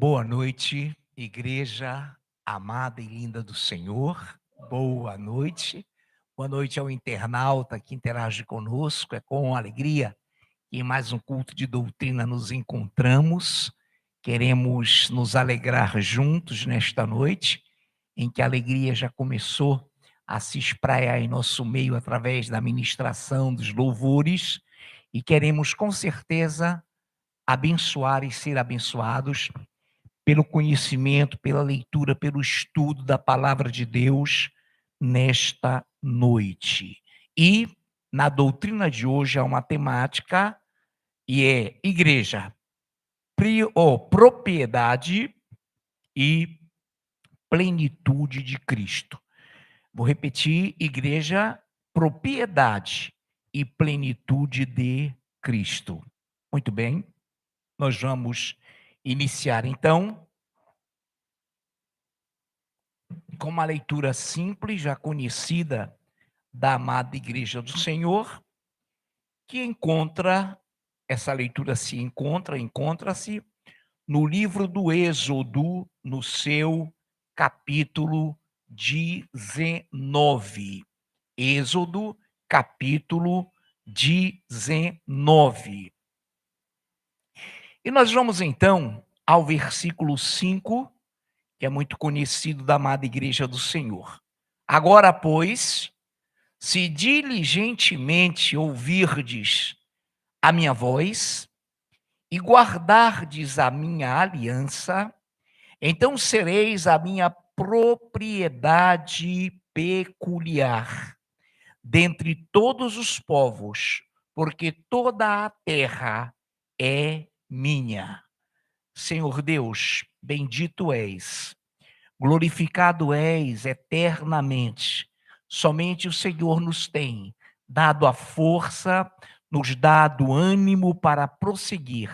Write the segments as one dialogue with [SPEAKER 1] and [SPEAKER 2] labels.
[SPEAKER 1] Boa noite, igreja amada e linda do Senhor. Boa noite. Boa noite ao internauta que interage conosco. É com alegria que em mais um culto de doutrina nos encontramos. Queremos nos alegrar juntos nesta noite, em que a alegria já começou a se espraiar em nosso meio através da ministração dos louvores, e queremos com certeza abençoar e ser abençoados pelo conhecimento, pela leitura, pelo estudo da palavra de Deus nesta noite. E na doutrina de hoje há uma temática, e é igreja, propriedade e plenitude de Cristo. Vou repetir: igreja, propriedade e plenitude de Cristo. Muito bem, nós vamos iniciar então com uma leitura simples, já conhecida da amada Igreja do Senhor, que encontra-se no livro do Êxodo, no seu capítulo 19. Êxodo, capítulo 19. E nós vamos então ao versículo 5, que é muito conhecido da amada Igreja do Senhor. Agora, pois, se diligentemente ouvirdes a minha voz e guardardes a minha aliança, então sereis a minha propriedade peculiar dentre todos os povos, porque toda a terra é minha. Senhor Deus, bendito és, glorificado és eternamente. Somente o Senhor nos tem dado a força, nos dado ânimo para prosseguir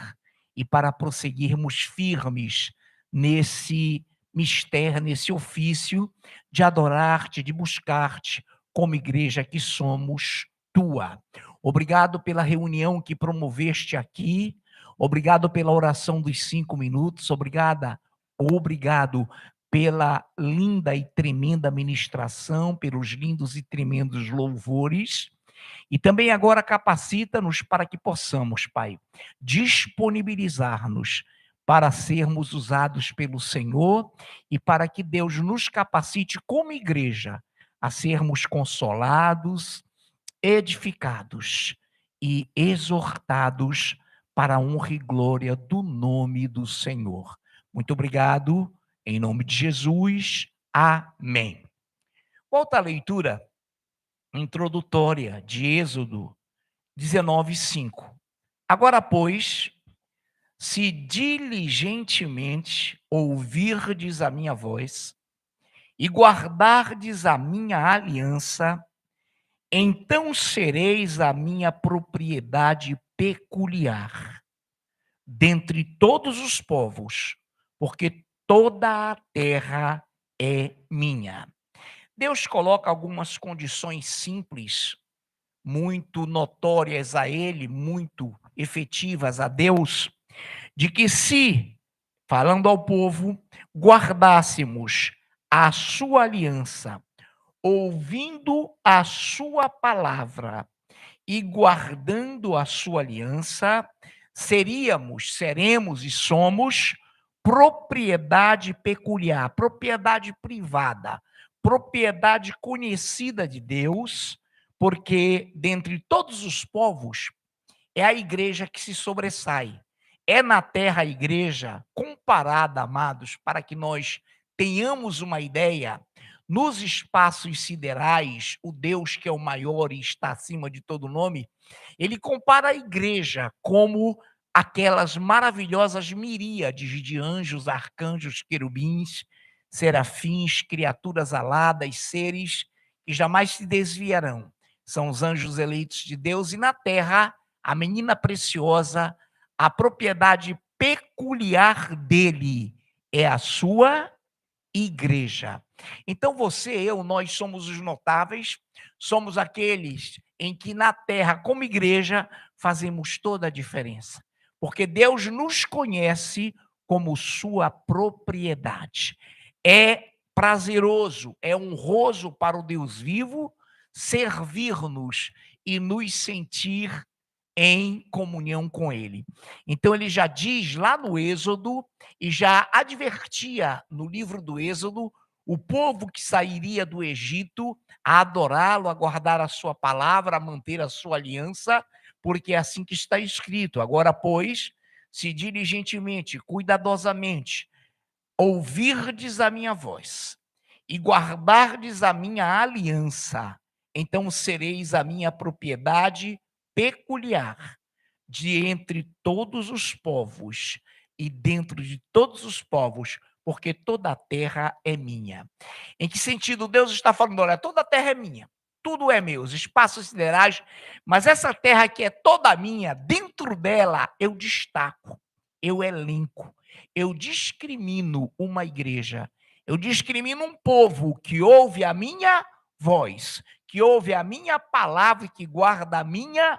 [SPEAKER 1] e para prosseguirmos firmes nesse mistério, nesse ofício de adorar-te, de buscar-te como igreja que somos tua. Obrigado pela reunião que promoveste aqui, obrigado pela oração dos 5 minutos, obrigado pela linda e tremenda ministração, pelos lindos e tremendos louvores, e também agora capacita-nos para que possamos, Pai, disponibilizar-nos para sermos usados pelo Senhor e para que Deus nos capacite como igreja a sermos consolados, edificados e exortados para a honra e glória do nome do Senhor. Muito obrigado. Em nome de Jesus, amém. Volta à leitura introdutória de Êxodo 19:5. Agora, pois, se diligentemente ouvirdes a minha voz e guardardes a minha aliança, então sereis a minha propriedade peculiar dentre todos os povos, porque toda a terra é minha. Deus coloca algumas condições simples, muito notórias a Ele, muito efetivas a Deus, de que se, falando ao povo, guardássemos a sua aliança, ouvindo a sua palavra e guardando a sua aliança, seremos e somos propriedade peculiar, propriedade privada, propriedade conhecida de Deus, porque dentre todos os povos é a igreja que se sobressai. É na terra a igreja comparada, amados, para que nós tenhamos uma ideia, nos espaços siderais, o Deus que é o maior e está acima de todo nome, ele compara a igreja como aquelas maravilhosas miríades de anjos, arcanjos, querubins, serafins, criaturas aladas, seres que jamais se desviarão. São os anjos eleitos de Deus, e na terra, a menina preciosa, a propriedade peculiar dele é a sua igreja. Então você, eu, nós somos os notáveis, somos aqueles em que na terra, como igreja, fazemos toda a diferença. Porque Deus nos conhece como sua propriedade. É prazeroso, é honroso para o Deus vivo servir-nos e nos sentir em comunhão com ele. Então ele já diz lá no Êxodo e já advertia no livro do Êxodo o povo que sairia do Egito a adorá-lo, a guardar a sua palavra, a manter a sua aliança, porque é assim que está escrito. Agora, pois, se diligentemente, cuidadosamente, ouvirdes a minha voz e guardardes a minha aliança, então sereis a minha propriedade peculiar de entre todos os povos e dentro de todos os povos, porque toda a terra é minha. Em que sentido Deus está falando? Olha, toda a terra é minha, tudo é meu, os espaços siderais, mas essa terra que é toda minha, dentro dela eu destaco, eu elenco, eu discrimino uma igreja, eu discrimino um povo que ouve a minha voz, que ouve a minha palavra e que guarda a minha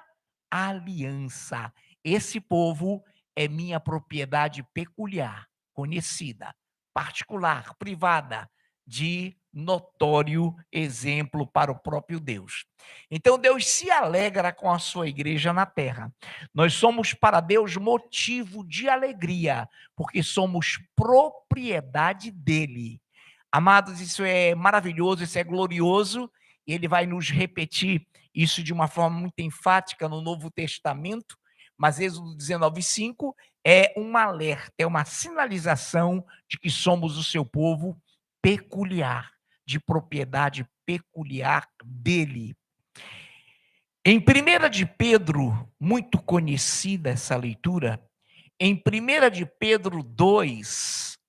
[SPEAKER 1] aliança. Esse povo é minha propriedade peculiar, conhecida, particular, privada, de notório exemplo para o próprio Deus. Então Deus se alegra com a sua igreja na terra. Nós somos para Deus motivo de alegria, porque somos propriedade dele. Amados, isso é maravilhoso, isso é glorioso, e ele vai nos repetir isso de uma forma muito enfática no Novo Testamento, mas Êxodo 19:5 é um alerta, é uma sinalização de que somos o seu povo peculiar, de propriedade peculiar dele. Em 1 de Pedro, muito conhecida essa leitura, em 1 de Pedro 2,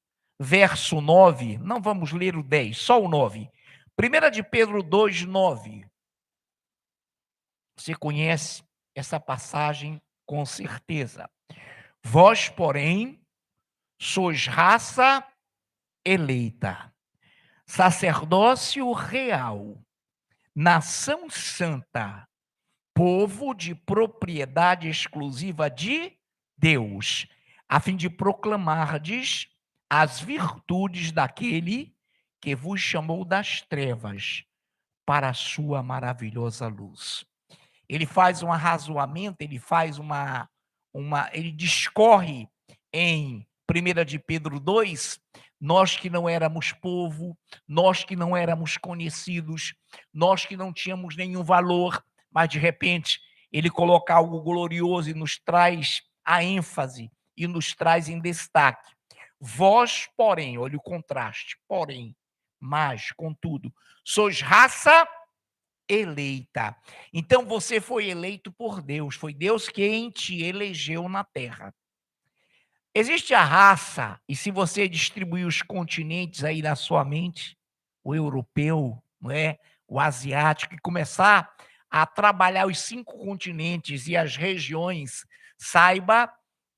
[SPEAKER 1] verso 9, não vamos ler o 10, só o 9. 1 de Pedro 2, 9. Você conhece essa passagem com certeza. Vós, porém, sois raça eleita, sacerdócio real, nação santa, povo de propriedade exclusiva de Deus, a fim de proclamardes as virtudes daquele que vos chamou das trevas para a sua maravilhosa luz. Ele faz um arrazoamento, ele faz ele discorre em 1 de Pedro 2, nós que não éramos povo, nós que não éramos conhecidos, nós que não tínhamos nenhum valor, mas de repente ele coloca algo glorioso e nos traz a ênfase e nos traz em destaque. Vós, porém, olha o contraste, porém, mas, contudo, sois raça eleita. Então você foi eleito por Deus, foi Deus quem te elegeu na terra. Existe a raça, e se você distribuir os continentes aí na sua mente, o europeu, não é? O asiático, e começar a trabalhar os 5 continentes e as regiões, saiba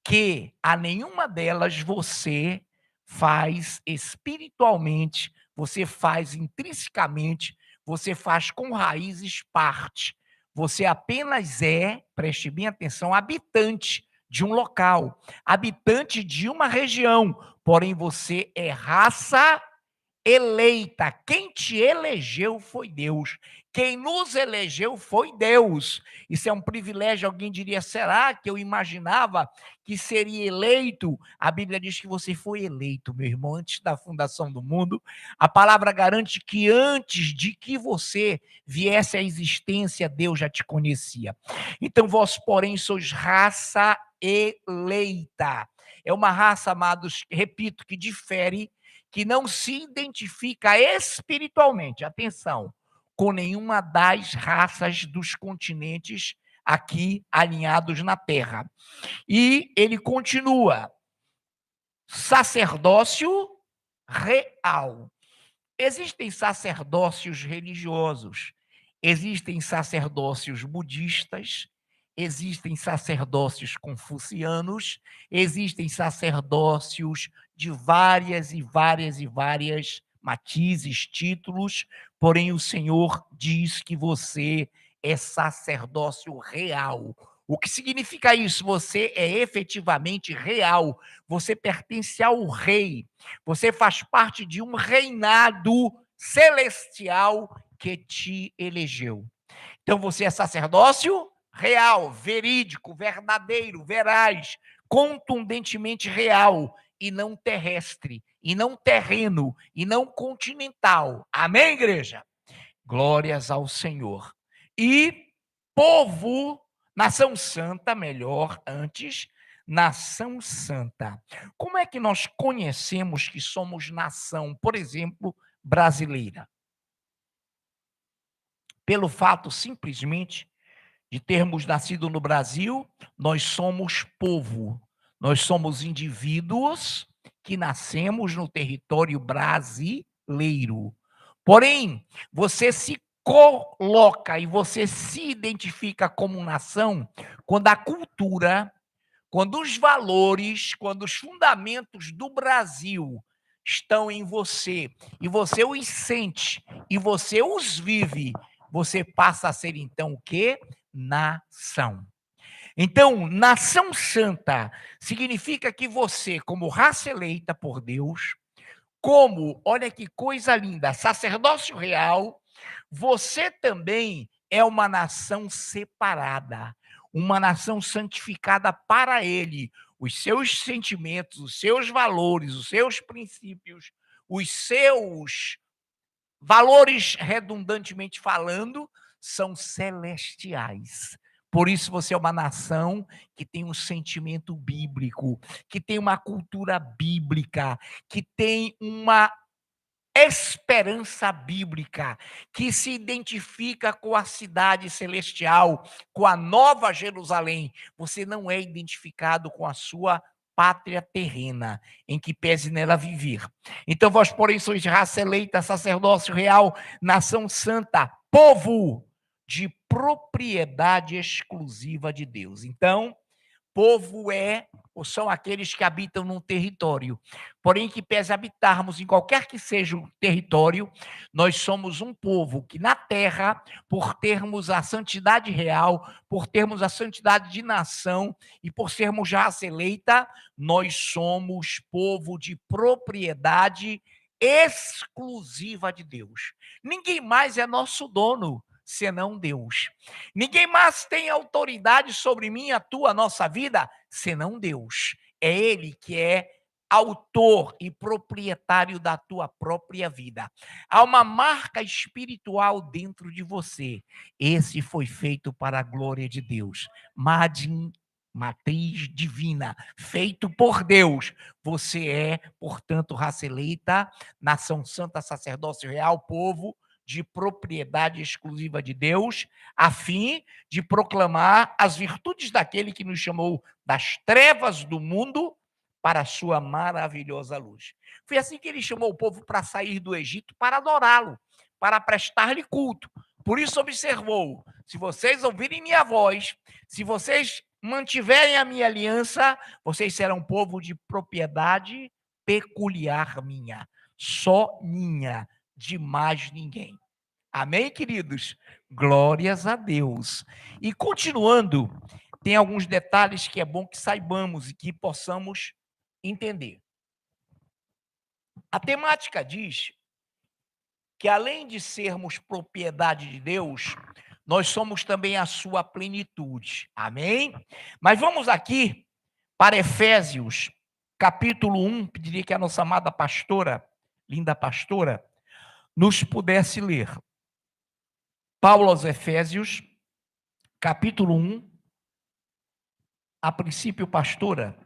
[SPEAKER 1] que a nenhuma delas você faz espiritualmente, você faz intrinsecamente, você faz com raízes parte. Você apenas é, preste bem atenção, habitante de um local, habitante de uma região, porém você é raça eleita. Quem te elegeu foi Deus. Quem nos elegeu foi Deus. Isso é um privilégio. Alguém diria: será que eu imaginava que seria eleito? A Bíblia diz que você foi eleito, meu irmão, antes da fundação do mundo. A palavra garante que antes de que você viesse à existência, Deus já te conhecia. Então vós, porém, sois raça eleita. É uma raça, amados, repito, que difere, que não se identifica espiritualmente, atenção, com nenhuma das raças dos continentes aqui alinhados na Terra. E ele continua: sacerdócio real. Existem sacerdócios religiosos, existem sacerdócios budistas, existem sacerdócios confucianos, existem sacerdócios de várias e várias e várias matizes, títulos, porém o Senhor diz que você é sacerdócio real, O que significa isso? Você é efetivamente real, você pertence ao rei, você faz parte de um reinado celestial que te elegeu. Então você é sacerdócio real, verídico, verdadeiro, veraz, contundentemente real, e não terrestre, e não terreno, e não continental. Amém, igreja? Glórias ao Senhor. E povo, nação santa, melhor, antes, nação santa. Como é que nós conhecemos que somos nação, por exemplo, brasileira? Pelo fato simplesmente de termos nascido no Brasil, nós somos povo, nós somos indivíduos que nascemos no território brasileiro. Porém, você se coloca e você se identifica como nação quando a cultura, quando os valores, quando os fundamentos do Brasil estão em você e você os sente e você os vive, você passa a ser então o quê? Nação. Então, nação santa significa que você, como raça eleita por Deus, como, olha que coisa linda, sacerdócio real, você também é uma nação separada, uma nação santificada para Ele. Os seus sentimentos, os seus valores, os seus princípios, os seus valores, redundantemente falando, são celestiais. Por isso você é uma nação que tem um sentimento bíblico, que tem uma cultura bíblica, que tem uma esperança bíblica, que se identifica com a cidade celestial, com a nova Jerusalém. Você não é identificado com a sua pátria terrena, em que pese nela viver. Então vós, porém, sois raça eleita, sacerdócio real, nação santa, povo de propriedade exclusiva de Deus. Então, povo é ou são aqueles que habitam num território. Porém, que pese habitarmos em qualquer que seja o território, nós somos um povo que na terra, por termos a santidade real, por termos a santidade de nação e por sermos raça eleita, nós somos povo de propriedade exclusiva de Deus. Ninguém mais é nosso dono senão Deus. Ninguém mais tem autoridade sobre mim, a tua, a nossa vida, senão Deus. É Ele que é autor e proprietário da tua própria vida. Há uma marca espiritual dentro de você. Esse foi feito para a glória de Deus. Madin, matriz divina, feito por Deus. Você é, portanto, raça eleita, nação santa, sacerdócio real, povo de propriedade exclusiva de Deus, a fim de proclamar as virtudes daquele que nos chamou das trevas do mundo para a sua maravilhosa luz. Foi assim que ele chamou o povo para sair do Egito, para adorá-lo, para prestar-lhe culto. Por isso observou, se vocês ouvirem minha voz, se vocês mantiverem a minha aliança, vocês serão povo de propriedade peculiar minha, só minha, de mais ninguém. Amém, queridos? Glórias a Deus. E continuando, tem alguns detalhes que é bom que saibamos e que possamos entender. A temática diz que além de sermos propriedade de Deus, nós somos também a sua plenitude. Amém? Mas vamos aqui para Efésios, capítulo 1, pediria que a nossa amada pastora, linda pastora, nos pudesse ler. Paulo aos Efésios, capítulo 1, a princípio, pastora,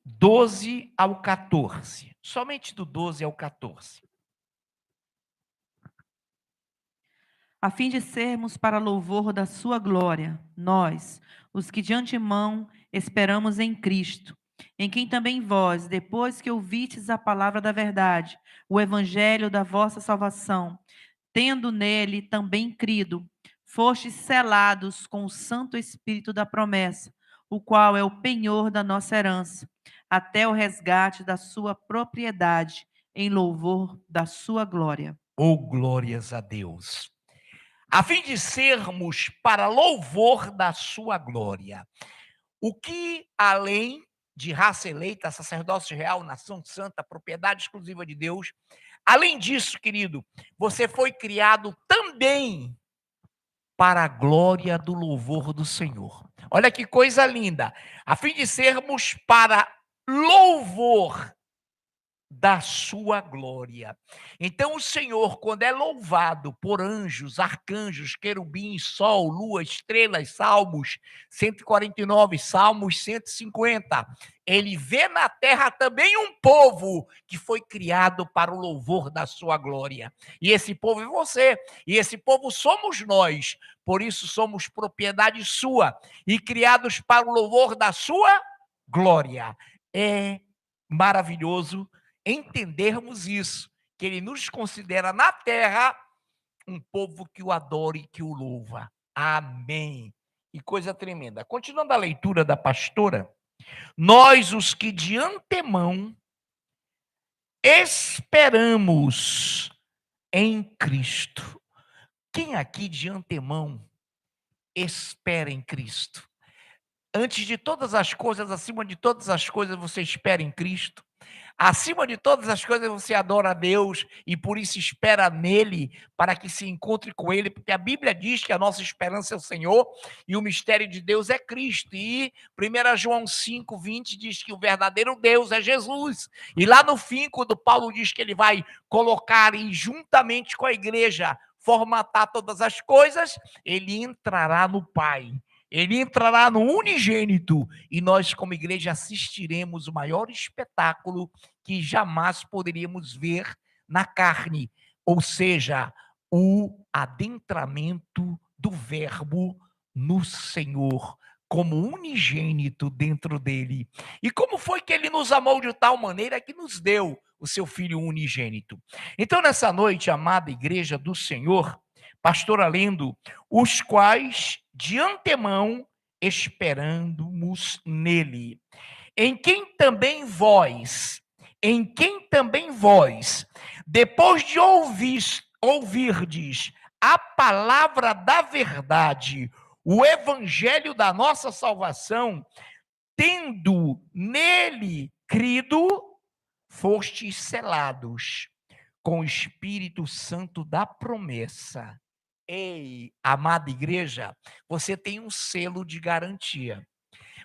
[SPEAKER 1] 12 ao 14. Somente do 12 ao 14.
[SPEAKER 2] A fim de sermos para louvor da sua glória, nós, os que de antemão esperamos em Cristo, em quem também vós, depois que ouvistes a palavra da verdade, o evangelho da vossa salvação, tendo nele também crido, fostes selados com o Santo Espírito da promessa, o qual é o penhor da nossa herança, até o resgate da sua propriedade, em louvor da sua glória.
[SPEAKER 1] Oh, glórias a Deus. a fim de sermos para louvor da sua glória. O que, além de raça eleita, sacerdócio real, nação santa, propriedade exclusiva de Deus, além disso, querido, você foi criado também para a glória do louvor do Senhor. Olha que coisa linda! A fim de sermos para louvor da sua glória. Então o Senhor, quando é louvado por anjos, arcanjos, querubins, sol, lua, estrelas, Salmos 149, Salmos 150, ele vê na terra também um povo que foi criado para o louvor da sua glória. E esse povo é você, e esse povo somos nós. Por isso somos propriedade sua e criados para o louvor da sua glória. É maravilhoso entendermos isso, que ele nos considera na terra um povo que o adora e que o louva. Amém. E coisa tremenda. Continuando a leitura da pastora, nós os que de antemão esperamos em Cristo. Quem aqui de antemão espera em Cristo? Antes de todas as coisas, acima de todas as coisas, você espera em Cristo. Acima de todas as coisas, você adora a Deus e por isso espera nele, para que se encontre com ele, porque a Bíblia diz que a nossa esperança é o Senhor e o mistério de Deus é Cristo. E 1 João 5:20 diz que o verdadeiro Deus é Jesus. E lá no fim, quando Paulo diz que ele vai colocar e juntamente com a igreja formatar todas as coisas, ele entrará no Pai. Ele entrará no unigênito e nós, como igreja, assistiremos o maior espetáculo que jamais poderíamos ver na carne, ou seja, o adentramento do Verbo no Senhor, como unigênito dentro dele. E como foi que ele nos amou de tal maneira que nos deu o seu Filho unigênito? Então, nessa noite, amada igreja do Senhor, pastora lendo, os quais de antemão esperamos nele, em quem também vós, depois de ouvirdes a palavra da verdade, o evangelho da nossa salvação, tendo nele crido, fostes selados com o Espírito Santo da promessa. Ei, amada igreja, você tem um selo de garantia.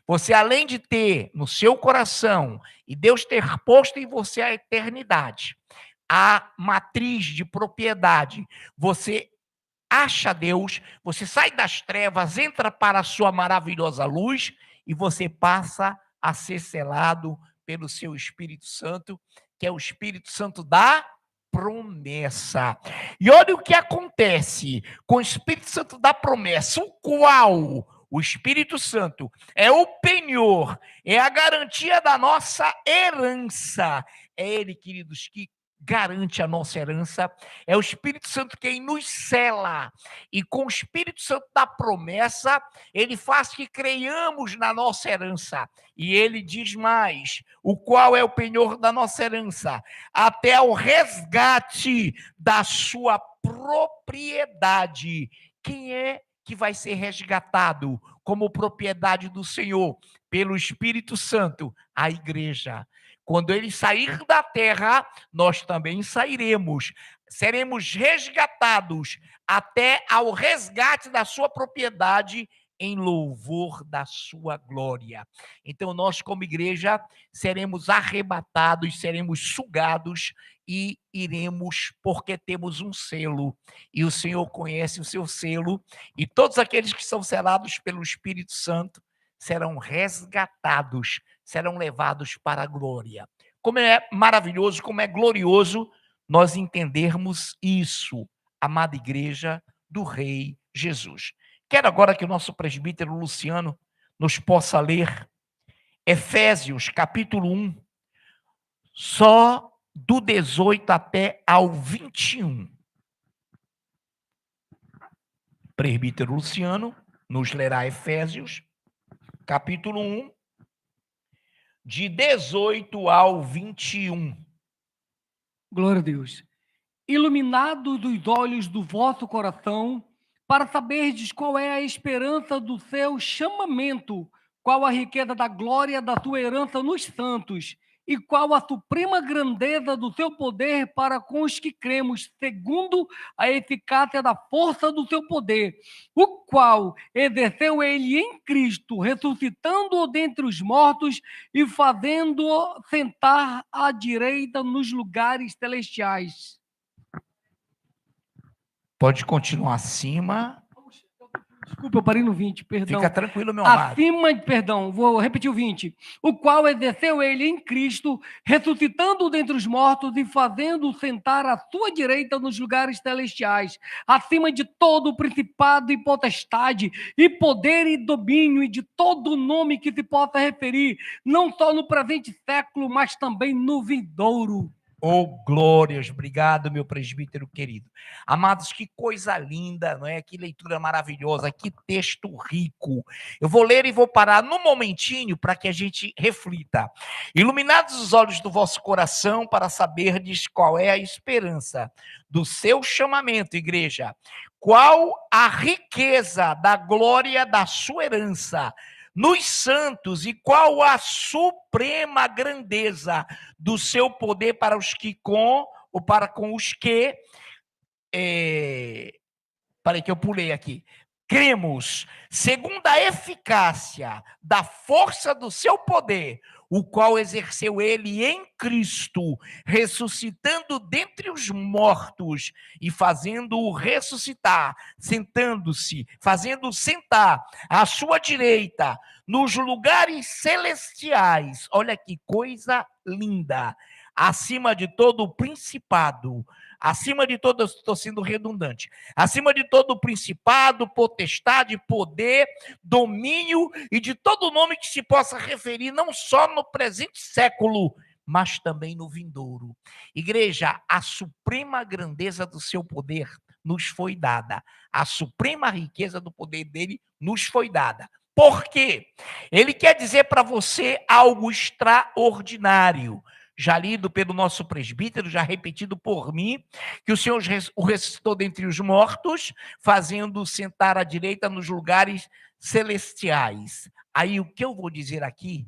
[SPEAKER 1] Você, além de ter no seu coração e Deus ter posto em você a eternidade, a matriz de propriedade, você acha Deus, você sai das trevas, entra para a sua maravilhosa luz e você passa a ser selado pelo seu Espírito Santo, que é o Espírito Santo da promessa. E olha o que acontece com o Espírito Santo da promessa, o qual o Espírito Santo é o penhor, é a garantia da nossa herança. É ele, queridos, que garante a nossa herança. É o Espírito Santo quem nos sela. E com o Espírito Santo da promessa, ele faz que creiamos na nossa herança. E ele diz mais, o qual é o penhor da nossa herança, até o resgate da sua propriedade. Quem é que vai ser resgatado como propriedade do Senhor? Pelo Espírito Santo, a igreja. Quando ele sair da terra, nós também sairemos. Seremos resgatados até ao resgate da sua propriedade em louvor da sua glória. Então nós, como igreja, seremos arrebatados, seremos sugados e iremos, porque temos um selo. E o Senhor conhece o seu selo, e todos aqueles que são selados pelo Espírito Santo serão resgatados, serão levados para a glória. Como é maravilhoso, como é glorioso nós entendermos isso, amada igreja do Rei Jesus. Quero agora que o nosso presbítero Luciano nos possa ler Efésios, capítulo 1, só do 18 até ao 21. Presbítero Luciano nos lerá Efésios, capítulo 1, de 18 ao 21.
[SPEAKER 3] Glória a Deus. Iluminado dos olhos do vosso coração, para saberdes qual é a esperança do seu chamamento, qual a riqueza da glória da tua herança nos santos, e qual a suprema grandeza do seu poder para com os que cremos, segundo a eficácia da força do seu poder, o qual exerceu ele em Cristo, ressuscitando-o dentre os mortos e fazendo-o sentar à direita nos lugares celestiais.
[SPEAKER 1] Pode continuar acima.
[SPEAKER 3] Desculpa, eu parei no 20, perdão.
[SPEAKER 1] Fica tranquilo, meu amado.
[SPEAKER 3] Perdão, vou repetir o 20. O qual exerceu ele em Cristo, ressuscitando dentre os mortos e fazendo-o sentar à sua direita nos lugares celestiais, acima de todo principado e potestade, e poder e domínio, e de todo nome que se possa referir, não só no presente século, mas também no vindouro.
[SPEAKER 1] Oh, glórias, obrigado, meu presbítero querido. Amados, que coisa linda, não é? Que leitura maravilhosa, que texto rico. Eu vou ler e vou parar num momentinho para que a gente reflita. Iluminados os olhos do vosso coração para saberdes qual é a esperança do seu chamamento, igreja. Qual a riqueza da glória da sua herança nos santos, e qual a suprema grandeza do seu poder para os que com os que peraí que eu pulei aqui. Cremos, segundo a eficácia da força do seu poder, o qual exerceu ele em Cristo, ressuscitando dentre os mortos e fazendo-o ressuscitar, fazendo-o sentar à sua direita, nos lugares celestiais. Olha que coisa linda! Acima de todo o principado, acima de todo, estou sendo redundante, acima de todo o principado, potestade, poder, domínio e de todo nome que se possa referir, não só no presente século, mas também no vindouro. Igreja, a suprema grandeza do seu poder nos foi dada, a suprema riqueza do poder dele nos foi dada. Por quê? Ele quer dizer para você algo extraordinário, já lido pelo nosso presbítero, já repetido por mim, que o Senhor o ressuscitou dentre os mortos, fazendo-o sentar à direita nos lugares celestiais. Aí o que eu vou dizer aqui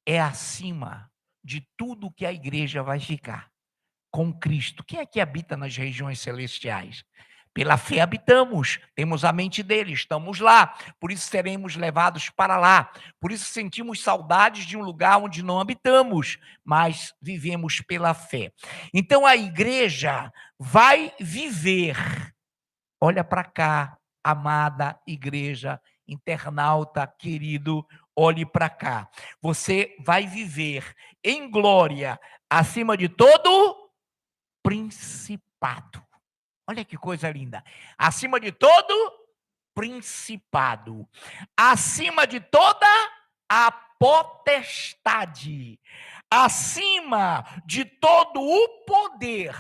[SPEAKER 1] é acima de tudo que a igreja vai ficar com Cristo. Quem é que habita nas regiões celestiais? Pela fé habitamos, temos a mente dele, estamos lá, por isso seremos levados para lá, por isso sentimos saudades de um lugar onde não habitamos, mas vivemos pela fé. Então a igreja vai viver, olha para cá, amada igreja, internauta querido, olhe para cá, você vai viver em glória, acima de todo principado. Olha que coisa linda. Acima de todo principado. Acima de toda a potestade. Acima de todo o poder.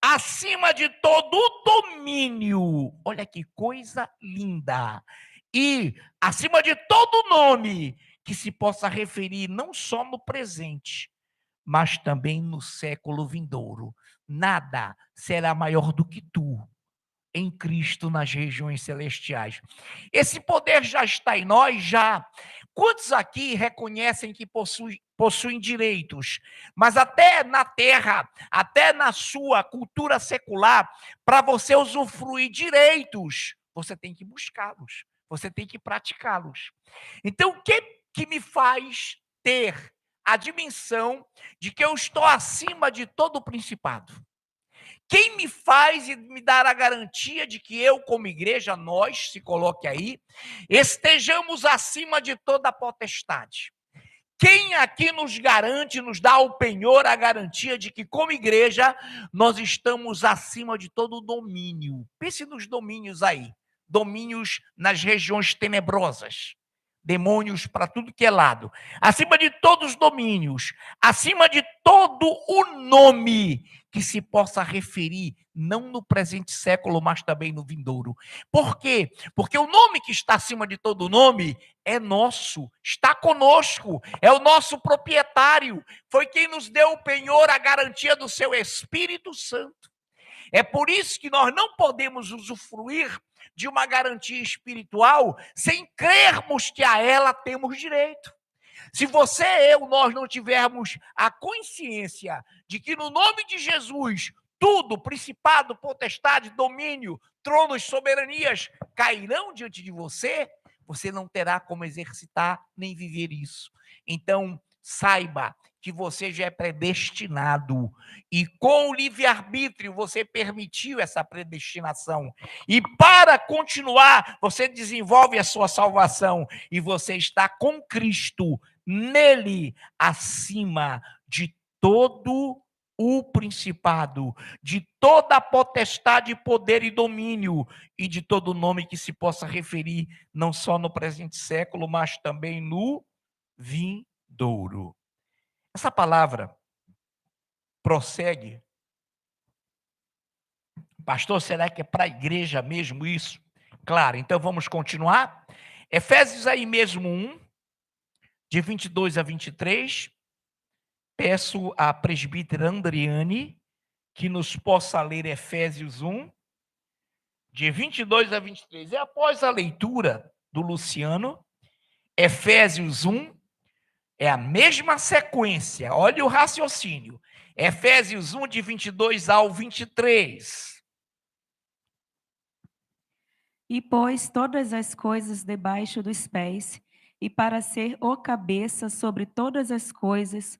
[SPEAKER 1] Acima de todo o domínio. Olha que coisa linda. E acima de todo nome que se possa referir não só no presente, mas também no século vindouro. Nada será maior do que tu, em Cristo, nas regiões celestiais. Esse poder já está em nós, já. Quantos aqui reconhecem que possuem direitos? Mas até na terra, até na sua cultura secular, para você usufruir direitos, você tem que buscá-los, você tem que praticá-los. Então, o que me faz ter a dimensão de que eu estou acima de todo o principado? Quem me faz e me dar a garantia de que eu, como igreja, nós, se coloque aí, estejamos acima de toda a potestade? Quem aqui nos garante, nos dá ao penhor a garantia de que, como igreja, nós estamos acima de todo o domínio? Pense nos domínios aí, domínios nas regiões tenebrosas, demônios para tudo que é lado, acima de todos os domínios, acima de todo o nome que se possa referir, não no presente século, mas também no vindouro. Por quê? Porque o nome que está acima de todo nome é nosso, está conosco, é o nosso proprietário, foi quem nos deu o penhor, a garantia do seu Espírito Santo. É por isso que nós não podemos usufruir de uma garantia espiritual sem crermos que a ela temos direito. Se você, nós não tivermos a consciência de que no nome de Jesus, tudo, principado, potestade, domínio, tronos, soberanias, cairão diante de você, você não terá como exercitar nem viver isso. Então, saiba que você já é predestinado e com o livre-arbítrio você permitiu essa predestinação. E para continuar, você desenvolve a sua salvação e você está com Cristo, nele, acima de todo o principado, de toda a potestade, poder e domínio, e de todo nome que se possa referir, não só no presente século, mas também no vindouro. Essa palavra prossegue. Pastor, será que é para a igreja mesmo isso? Claro, então vamos continuar. Efésios aí mesmo 1, de 22 a 23. Peço à presbítera Andriane que nos possa ler Efésios 1, de 22 a 23. E após a leitura do Luciano, Efésios 1 é a mesma sequência. Olha o raciocínio. Efésios 1, de 22 ao 23.
[SPEAKER 2] E pôs todas as coisas debaixo dos pés, e para ser o cabeça sobre todas as coisas,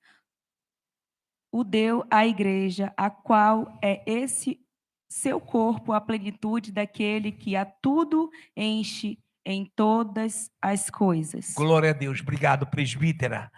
[SPEAKER 2] o deu à igreja, a qual é esse seu corpo, a plenitude daquele que a tudo enche em todas as coisas.
[SPEAKER 1] Glória a Deus. Obrigado, presbítera.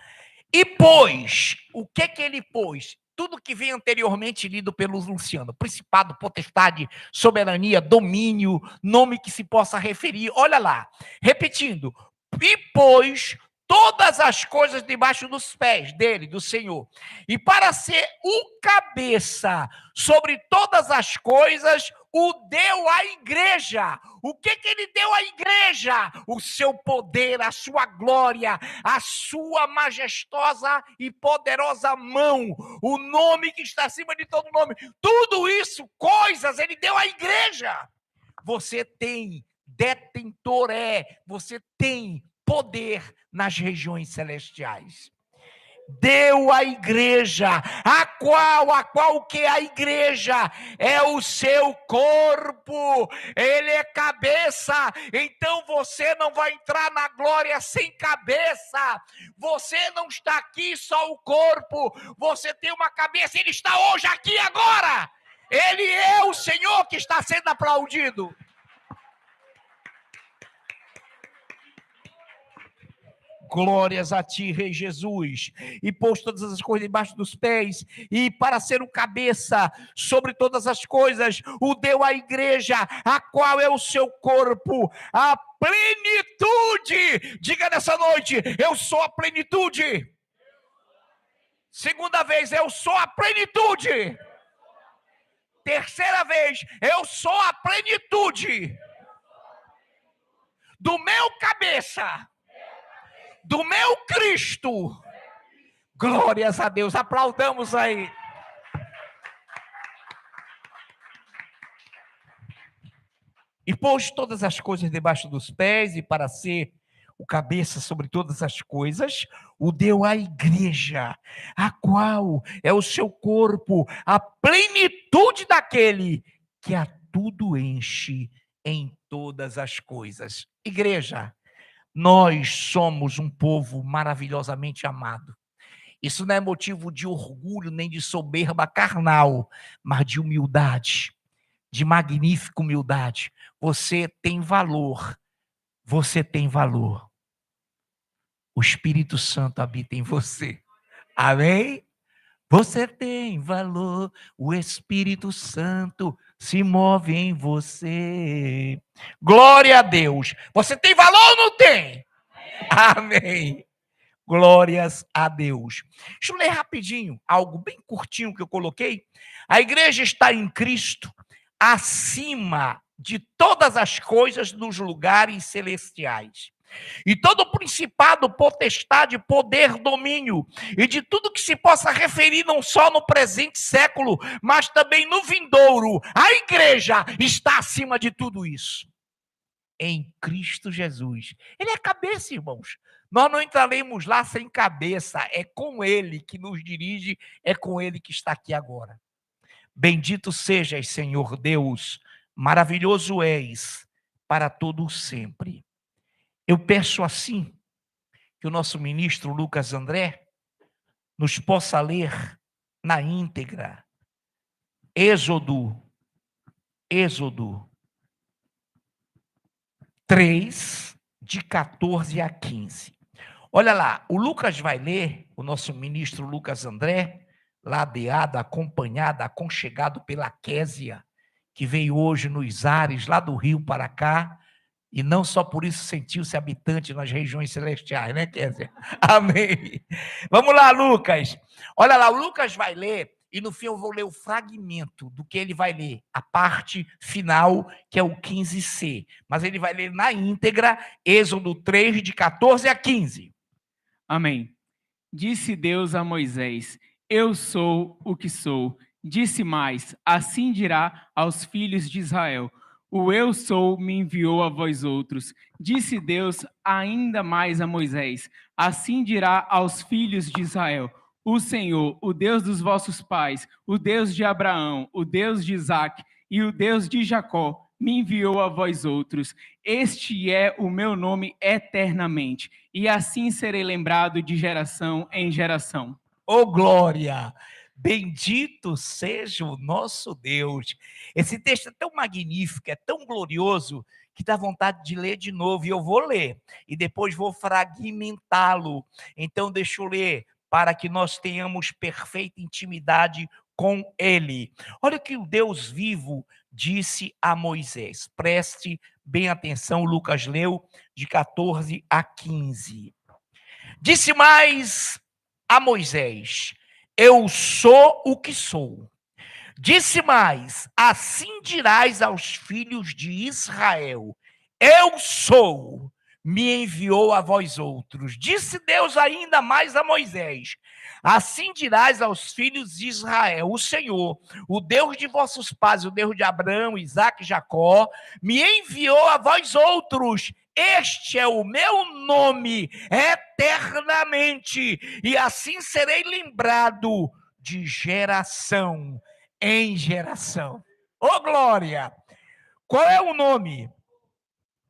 [SPEAKER 1] E pôs, o que ele pôs? Tudo que vem anteriormente lido pelo Luciano. Principado, potestade, soberania, domínio, nome que se possa referir. Olha lá, repetindo. E pôs todas as coisas debaixo dos pés dele, do Senhor. E para ser o cabeça sobre todas as coisas, o deu à igreja. O que ele deu à igreja? O seu poder, a sua glória, a sua majestosa e poderosa mão, o nome que está acima de todo nome. Tudo isso, coisas, ele deu à igreja. Você tem, detentor você tem poder nas regiões celestiais. Deu à igreja, a qual que a igreja é o seu corpo, ele é cabeça, então você não vai entrar na glória sem cabeça, você não está aqui só o corpo, você tem uma cabeça, ele está hoje aqui agora, ele é o Senhor que está sendo aplaudido. Glórias a ti, Rei Jesus. E pôs todas as coisas debaixo dos pés, e para ser o cabeça sobre todas as coisas, o deu à igreja, a qual é o seu corpo, a plenitude. Diga nessa noite: eu sou a plenitude. Segunda vez: eu sou a plenitude. Terceira vez: eu sou a plenitude do meu cabeça, do meu Cristo. Glórias a Deus, aplaudamos aí. E pôs todas as coisas debaixo dos pés, e para ser o cabeça sobre todas as coisas, o deu à igreja, a qual é o seu corpo, a plenitude daquele que a tudo enche em todas as coisas. Igreja, nós somos um povo maravilhosamente amado. Isso não é motivo de orgulho nem de soberba carnal, mas de humildade, de magnífica humildade. Você tem valor. Você tem valor. O Espírito Santo habita em você. Amém? Você tem valor. O Espírito Santo se move em você. Glória a Deus. Você tem valor ou não tem? Amém. Glórias a Deus. Deixa eu ler rapidinho, algo bem curtinho que eu coloquei. A igreja está em Cristo, acima de todas as coisas nos lugares celestiais. E todo principado, potestade, poder, domínio, e de tudo que se possa referir não só no presente século, mas também no vindouro, a igreja está acima de tudo isso. Em Cristo Jesus. Ele é cabeça, irmãos. Nós não entraremos lá sem cabeça. É com Ele que nos dirige, é com Ele que está aqui agora. Bendito sejas, Senhor Deus, maravilhoso és para todo sempre. Eu peço assim que o nosso ministro Lucas André nos possa ler na íntegra Êxodo 3, de 14 a 15. Olha lá, o Lucas vai ler, o nosso ministro Lucas André, ladeado, acompanhado, aconchegado pela Késia, que veio hoje nos ares, lá do Rio para cá, e não só por isso sentiu-se habitante nas regiões celestiais, né, Késia? Amém. Vamos lá, Lucas. Olha lá, o Lucas vai ler, e no fim eu vou ler o fragmento do que ele vai ler, a parte final, que é o 15c. Mas ele vai ler na íntegra, Êxodo 3, de 14 a 15.
[SPEAKER 4] Amém. Disse Deus a Moisés: Eu sou o que sou. Disse mais: Assim dirá aos filhos de Israel: O eu sou me enviou a vós outros. Disse Deus ainda mais a Moisés: Assim dirá aos filhos de Israel: O Senhor, o Deus dos vossos pais, o Deus de Abraão, o Deus de Isaque e o Deus de Jacó, me enviou a vós outros. Este é o meu nome eternamente, e assim serei lembrado de geração em geração.
[SPEAKER 1] Ô, glória! Bendito seja o nosso Deus. Esse texto é tão magnífico, é tão glorioso, que dá vontade de ler de novo. E eu vou ler, e depois vou fragmentá-lo. Então, deixa eu ler, para que nós tenhamos perfeita intimidade com Ele. Olha o que o Deus vivo disse a Moisés. Preste bem atenção, Lucas leu de 14 a 15. Disse mais a Moisés: Eu sou o que sou. Disse mais: Assim dirás aos filhos de Israel: Eu sou, me enviou a vós outros. Disse Deus ainda mais a Moisés: Assim dirás aos filhos de Israel: O Senhor, o Deus de vossos pais, o Deus de Abraão, Isaque e Jacó, me enviou a vós outros. Este é o meu nome eternamente, e assim serei lembrado de geração em geração. Ô, glória! Qual é o nome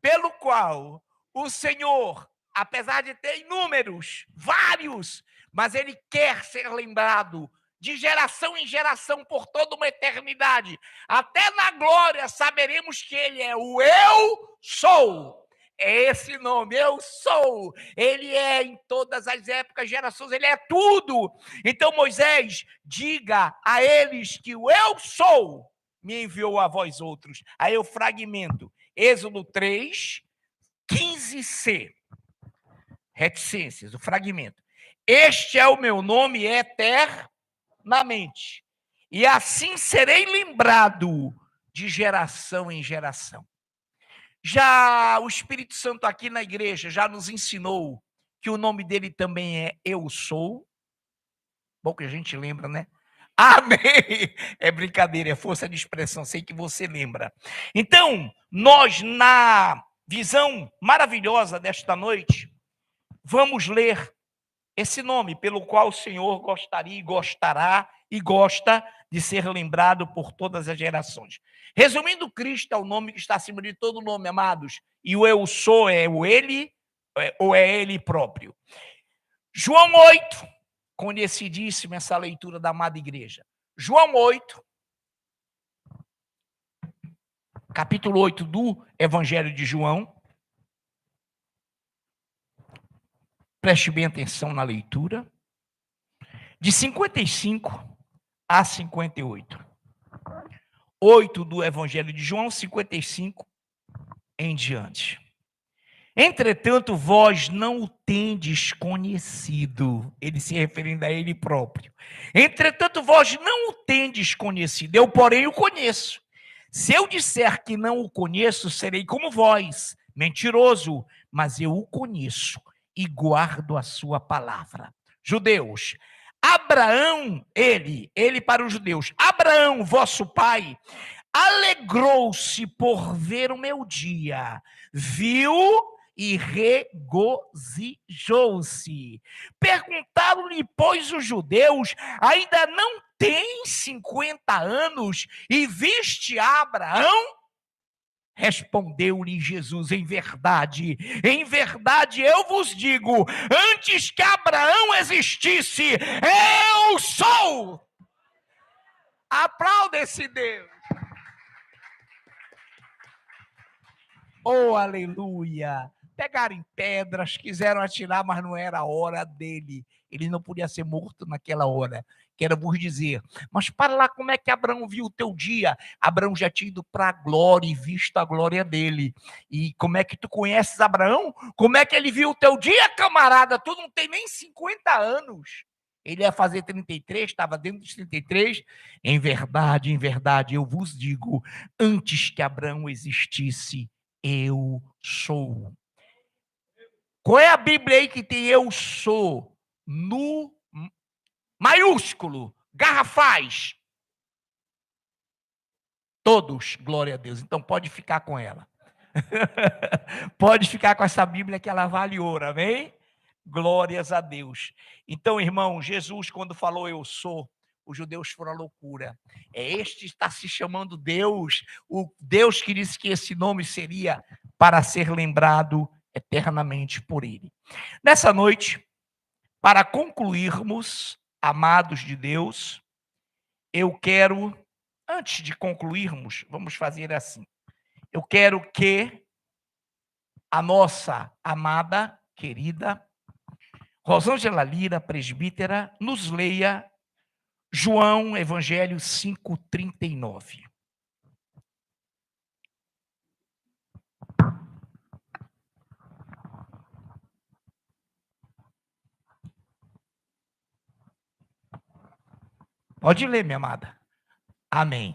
[SPEAKER 1] pelo qual o Senhor, apesar de ter inúmeros, vários, mas Ele quer ser lembrado de geração em geração por toda uma eternidade? Até na glória saberemos que Ele é o Eu Sou. É esse nome, Eu Sou. Ele é em todas as épocas, gerações, Ele é tudo. Então, Moisés, diga a eles que o Eu Sou me enviou a vós outros. Aí eu fragmento. Êxodo 3, 15c. Reticências, o fragmento. Este é o meu nome eternamente, e assim serei lembrado de geração em geração. Já o Espírito Santo aqui na igreja já nos ensinou que o nome dele também é Eu Sou. Bom que a gente lembra, né? Amém! É brincadeira, é força de expressão, sei que você lembra. Então, nós, na visão maravilhosa desta noite, vamos ler esse nome pelo qual o Senhor gostaria e gostará e gosta de ser lembrado por todas as gerações. Resumindo, Cristo é o nome que está acima de todo nome, amados. E o Eu Sou é o Ele, ou é Ele próprio. João 8, conhecidíssima essa leitura da amada igreja. João 8, capítulo 8 do Evangelho de João. Preste bem atenção na leitura. De 55 a 58. 8 do Evangelho de João, 55 em diante. Entretanto, vós não o tendes conhecido. Ele se referindo a ele próprio. Entretanto, vós não o tendes conhecido. Eu, porém, o conheço. Se eu disser que não o conheço, serei como vós. mentiroso, mas eu o conheço e guardo a sua palavra. Judeus, Abraão, ele para os judeus, Abraão, vosso pai, alegrou-se por ver o meu dia, viu e regozijou-se. Perguntaram-lhe, pois, os judeus: ainda não tem 50 anos e viste Abraão? Respondeu-lhe Jesus: em verdade eu vos digo, antes que Abraão existisse, eu sou. Aplauda esse Deus. Oh, aleluia! Pegaram em pedras, quiseram atirar, mas não era a hora dele. Ele não podia ser morto naquela hora. Quero vos dizer. Mas para lá, como é que Abraão viu o teu dia? Abraão já tinha ido para a glória e visto a glória dele. E como é que tu conheces Abraão? Como é que ele viu o teu dia, camarada? Tu não tem nem 50 anos. Ele ia fazer 33, estava dentro dos 33. Em verdade, eu vos digo, antes que Abraão existisse, eu sou. Qual é a Bíblia aí que tem eu sou no maiúsculo, garrafais? Todos, glória a Deus. Então pode ficar com ela. Pode ficar com essa Bíblia que ela vale ouro, amém? Glórias a Deus. Então, irmão, Jesus, quando falou eu sou, os judeus foram à loucura. Este está se chamando Deus, o Deus que disse que esse nome seria para ser lembrado eternamente por ele. Nessa noite, para concluirmos, amados de Deus, eu quero, antes de concluirmos, vamos fazer assim. Eu quero que a nossa amada, querida Rosângela Lira, presbítera, nos leia João, Evangelho 5:39. Pode ler, minha amada. Amém.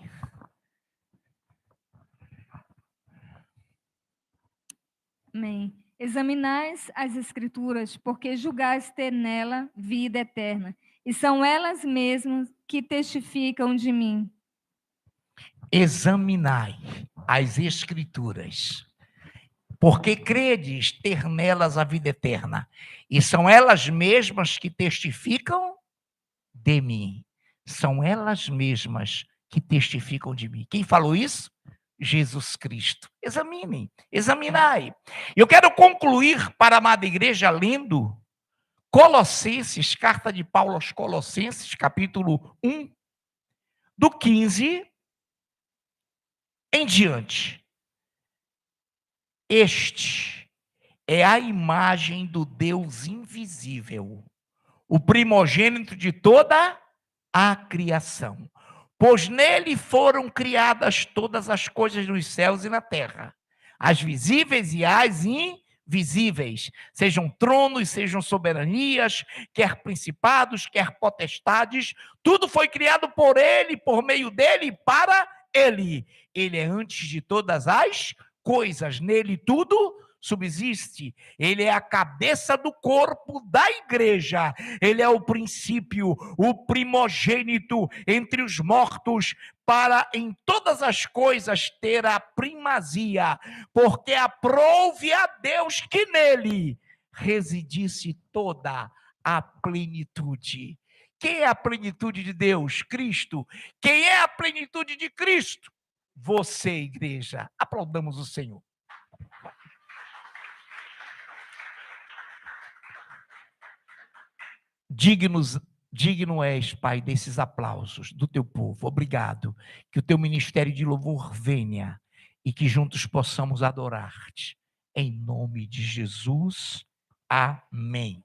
[SPEAKER 5] Amém. Examinais as Escrituras, porque julgais ter nela vida eterna, e são elas mesmas que testificam de mim.
[SPEAKER 1] Examinai as Escrituras, porque credes ter nelas a vida eterna, e são elas mesmas que testificam de mim. São elas mesmas que testificam de mim. Quem falou isso? Jesus Cristo. Examinem, examinai. Eu quero concluir para a amada igreja lendo Colossenses, carta de Paulo aos Colossenses, capítulo 1, do 15 em diante. Este é a imagem do Deus invisível, o primogênito de toda a criação. Pois nele foram criadas todas as coisas nos céus e na terra, as visíveis e as invisíveis, sejam tronos, sejam soberanias, quer principados, quer potestades, tudo foi criado por ele, por meio dele e para ele. Ele é antes de todas as coisas, nele tudo subsiste. Ele é a cabeça do corpo da igreja. Ele é o princípio, o primogênito entre os mortos, para em todas as coisas ter a primazia, porque aprouve a Deus que nele residisse toda a plenitude. Quem é a plenitude de Deus? Cristo. Quem é a plenitude de Cristo? Você, igreja. Aplaudamos o Senhor. Digno és, Pai, desses aplausos do teu povo. Obrigado. Que o teu ministério de louvor venha e que juntos possamos adorar-te. Em nome de Jesus. Amém.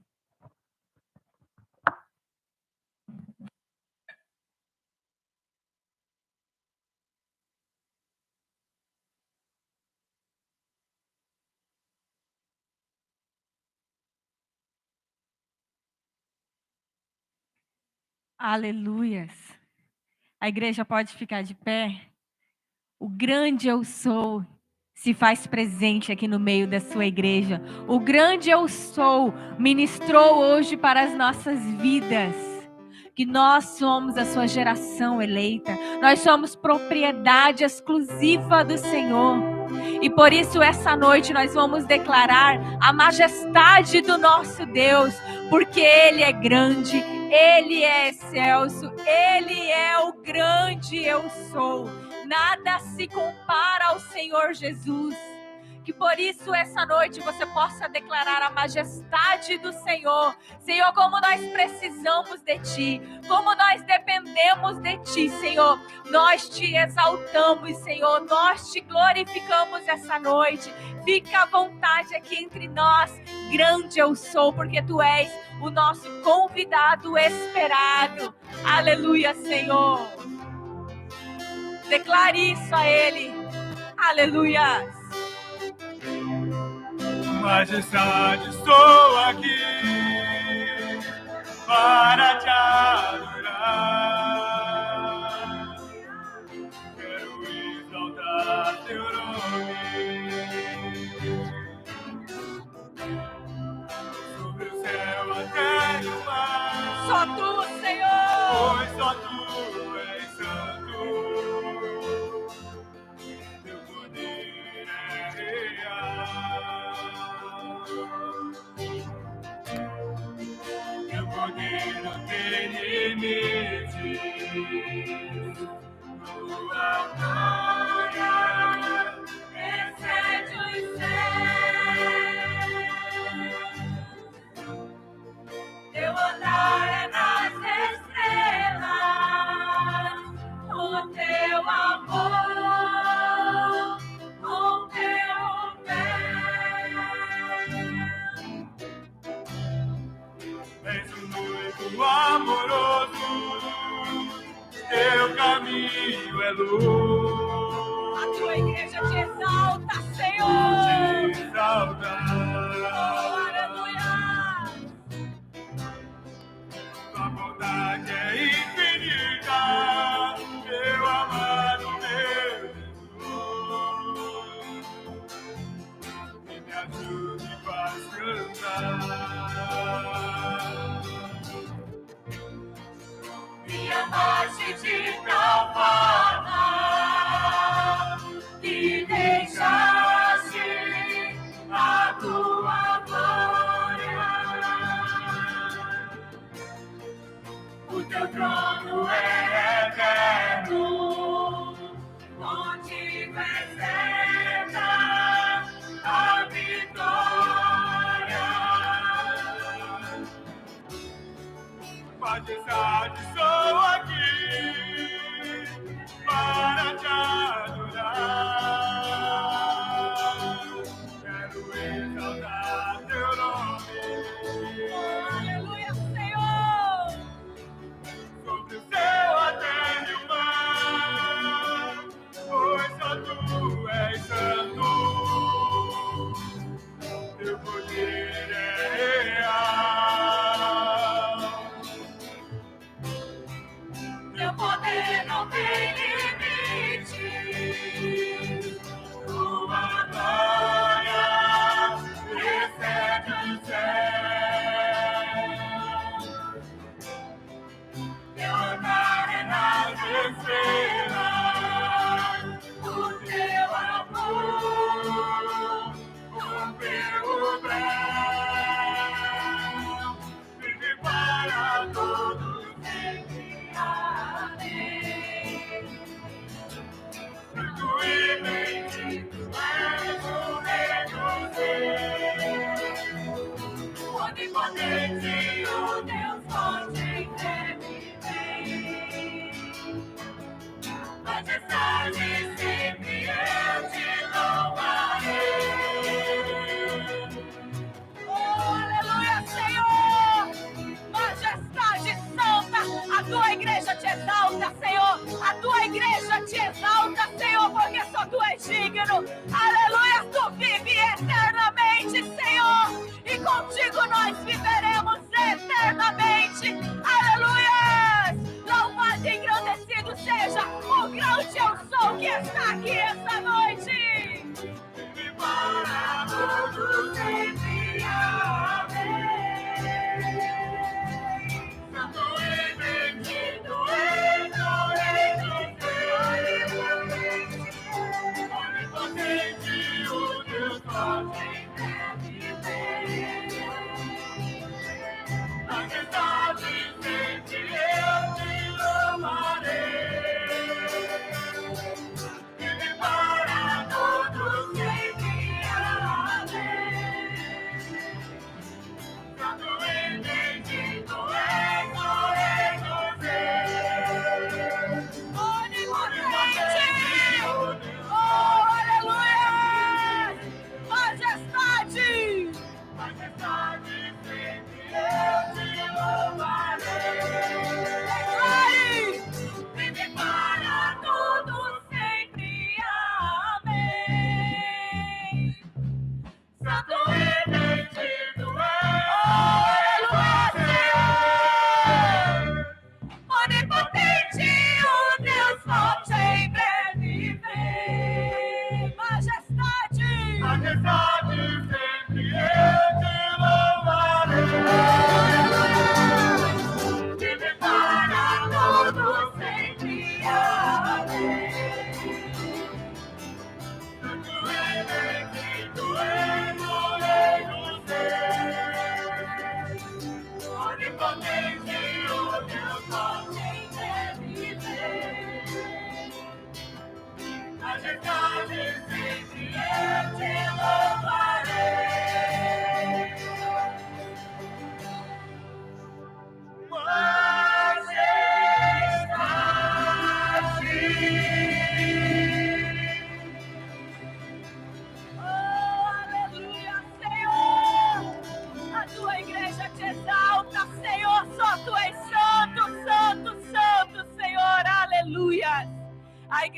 [SPEAKER 5] Aleluias. A igreja pode ficar de pé. O grande eu sou
[SPEAKER 6] se faz presente aqui no meio da sua igreja. O grande eu sou ministrou hoje para as nossas vidas. Que nós somos a sua geração eleita. Nós somos propriedade exclusiva do Senhor. E por isso essa noite nós vamos declarar a majestade do nosso Deus. Porque Ele é grande, Ele é excelso, Ele é o grande eu sou. Nada se compara ao Senhor Jesus. Que por isso essa noite você possa declarar a majestade do Senhor. Senhor, como nós precisamos de Ti, como nós dependemos de Ti, Senhor. Nós Te exaltamos, Senhor, nós Te glorificamos essa noite. Fica à vontade aqui entre nós, grande eu sou, porque Tu és o nosso convidado esperado. Aleluia, Senhor. Declare isso a Ele. Aleluia.
[SPEAKER 7] Majestade, estou aqui para te adorar. Quero exaltar teu nome. Sobre o céu até o mar.
[SPEAKER 6] Só Tu, Senhor.
[SPEAKER 7] Pois só Tu és santo. Teu poder é real. Teu poder não tem limites. Tua glória excede os céus. Teu andar é nas estrelas. O teu amor, o teu és um noivo amoroso, teu caminho é luz.
[SPEAKER 6] A Tua igreja te exalta, Senhor.
[SPEAKER 7] Te exalta.
[SPEAKER 6] Oh, aleluia.
[SPEAKER 7] Tua bondade é infinita, meu amado, meu Jesus. E me ajude e faz cantar. Me amaste de tal forma que deixaste a tua glória. O teu trono é eterno, contigo excelsa a vitória. Majestade, sou aqui para te adorar. Quero exaltar teu nome.
[SPEAKER 6] Aleluia, Senhor.
[SPEAKER 7] Sobre o céu até o mar, pois só Tu és santo. Teu poder é real. Teu poder não tem limite. Tua glória excede os céus. Teu andar é nas estrelas. O teu amor, o teu bem, vive para todos sempre. Amém. Santo e bendito és o Rei dos Reis. Onipotente, o Deus forte em breve vem. Majestade, sempre eu te louvarei.
[SPEAKER 6] Oh, aleluia, Senhor. Majestade santa, a Tua igreja te exalta, Senhor. A Tua igreja te exalta, Senhor, porque só Tu és digno. Aleluia, Tu vive eternamente, Senhor. E contigo nós viveremos eternamente. Aleluia. Louvado e engrandecido seja o grande eu sou que está aqui esta noite.
[SPEAKER 7] volte em breve vem. Majestade sempre eu te louvarei. Vive para todos sempre, amém. Santo e bendito és o Rei dos Reis.
[SPEAKER 6] Onipotente! Oh, aleluia! Majestade!
[SPEAKER 7] Majestade sempre eu te louvarei.
[SPEAKER 6] Declare!
[SPEAKER 7] Vive para todos sempre, amém. Santo e bendito é
[SPEAKER 6] Onipotente, o Deus forte em breve vem. Majestade!
[SPEAKER 7] majestade sempre eu te louvarei.